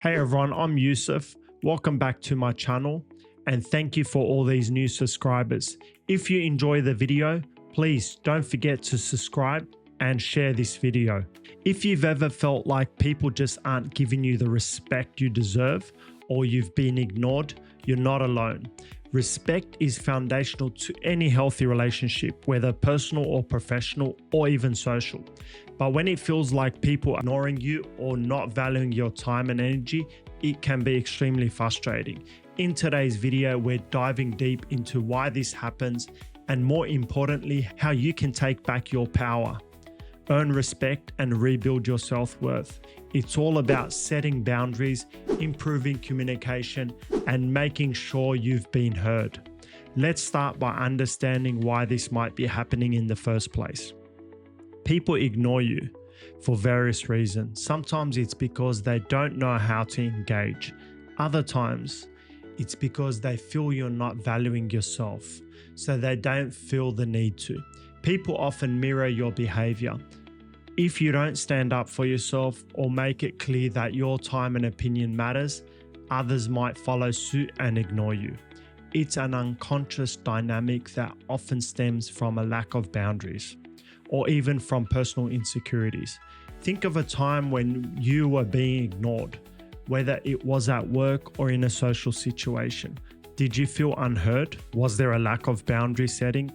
Hey everyone, I'm Yusuf. Welcome back to my channel and thank you for all these new subscribers. If you enjoy the video, please don't forget to subscribe and share this video. If you've ever felt like people just aren't giving you the respect you deserve or you've been ignored, you're not alone. Respect is foundational to any healthy relationship, whether personal or professional or even social. But when it feels like people are ignoring you or not valuing your time and energy, it can be extremely frustrating. In today's video, we're diving deep into why this happens and, more importantly, how you can take back your power, earn respect and rebuild your self-worth. It's all about setting boundaries, improving communication, and making sure you've been heard. Let's start by understanding why this might be happening in the first place. People ignore you for various reasons. Sometimes it's because they don't know how to engage. Other times, it's because they feel you're not valuing yourself, so they don't feel the need to. People often mirror your behavior. If you don't stand up for yourself or make it clear that your time and opinion matters, others might follow suit and ignore you. It's an unconscious dynamic that often stems from a lack of boundaries or even from personal insecurities. Think of a time when you were being ignored, whether it was at work or in a social situation. Did you feel unheard? Was there a lack of boundary setting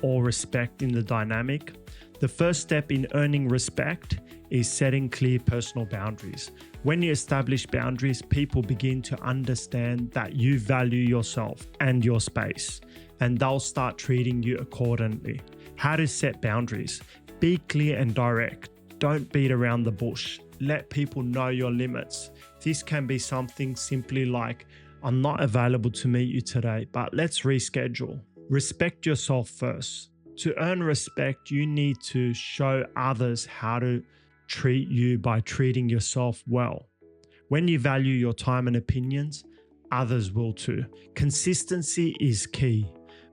or respect in the dynamic? The first step in earning respect is setting clear personal boundaries. When you establish boundaries, people begin to understand that you value yourself and your space, and they'll start treating you accordingly. How to set boundaries? Be clear and direct. Don't beat around the bush. Let people know your limits. This can be something simply like, I'm not available to meet you today, but let's reschedule. Respect yourself first. To earn respect, you need to show others how to treat you by treating yourself well. When you value your time and opinions, others will too. Consistency is key.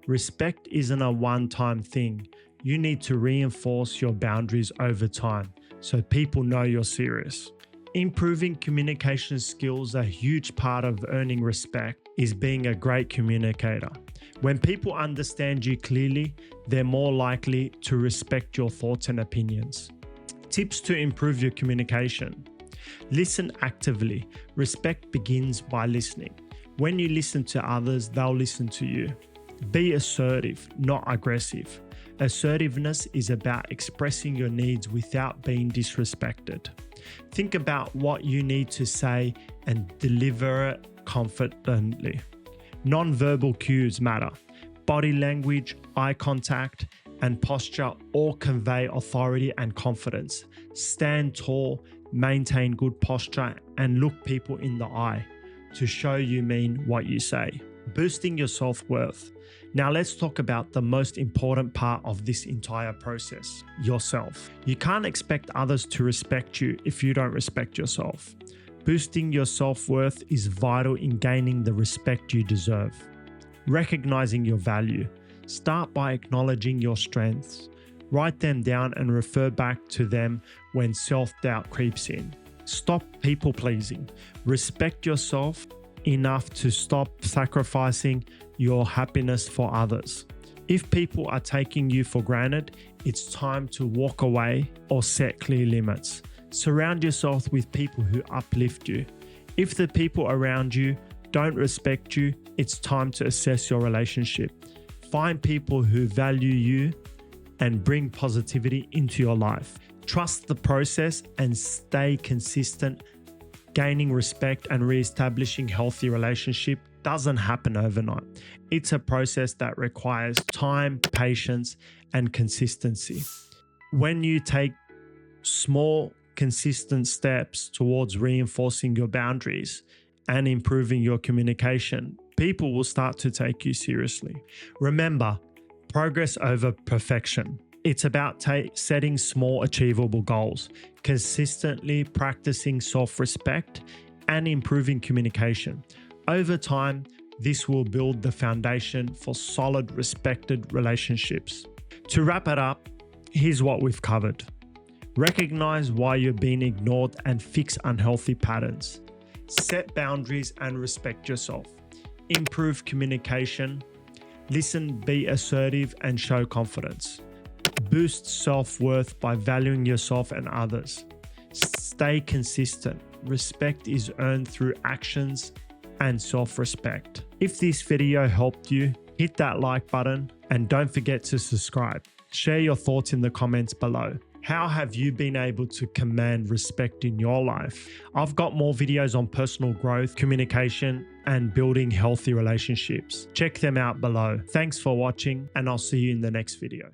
Respect isn't a one-time thing. You need to reinforce your boundaries over time so people know you're serious. Improving communication skills, a huge part of earning respect, is being a great communicator. When people understand you clearly, they're more likely to respect your thoughts and opinions. Tips to improve your communication. Listen actively. Respect begins by listening. When you listen to others, they'll listen to you. Be assertive, not aggressive. Assertiveness is about expressing your needs without being disrespected. Think about what you need to say and deliver it confidently. Non-verbal cues matter. Body language, eye contact, and posture all convey authority and confidence. Stand tall, maintain good posture, and look people in the eye to show you mean what you say. Boosting your self-worth. Now let's talk about the most important part of this entire process, yourself. You can't expect others to respect you if you don't respect yourself. Boosting your self-worth is vital in gaining the respect you deserve. Recognizing your value. Start by acknowledging your strengths. Write them down and refer back to them when self-doubt creeps in. Stop people-pleasing. Respect yourself enough to stop sacrificing your happiness for others. If people are taking you for granted, it's time to walk away or set clear limits. Surround yourself with people who uplift you. If the people around you don't respect you, it's time to assess your relationship. Find people who value you and bring positivity into your life. Trust the process and stay consistent. Gaining respect and re-establishing healthy relationship doesn't happen overnight. It's a process that requires time, patience, and consistency. When you take small, consistent steps towards reinforcing your boundaries and improving your communication, people will start to take you seriously. Remember, progress over perfection. It's about setting small, achievable goals, consistently practicing self-respect, and improving communication. Over time, this will build the foundation for solid, respected relationships. To wrap it up, here's what we've covered. Recognize why you're being ignored and fix unhealthy patterns. Set boundaries and respect yourself. Improve communication. Listen, be assertive, and show confidence. Boost self-worth by valuing yourself and others. Stay consistent. Respect is earned through actions and self-respect. If this video helped you, hit that like button and don't forget to subscribe. Share your thoughts in the comments below. How have you been able to command respect in your life? I've got more videos on personal growth, communication, and building healthy relationships. Check them out below. Thanks for watching, and I'll see you in the next video.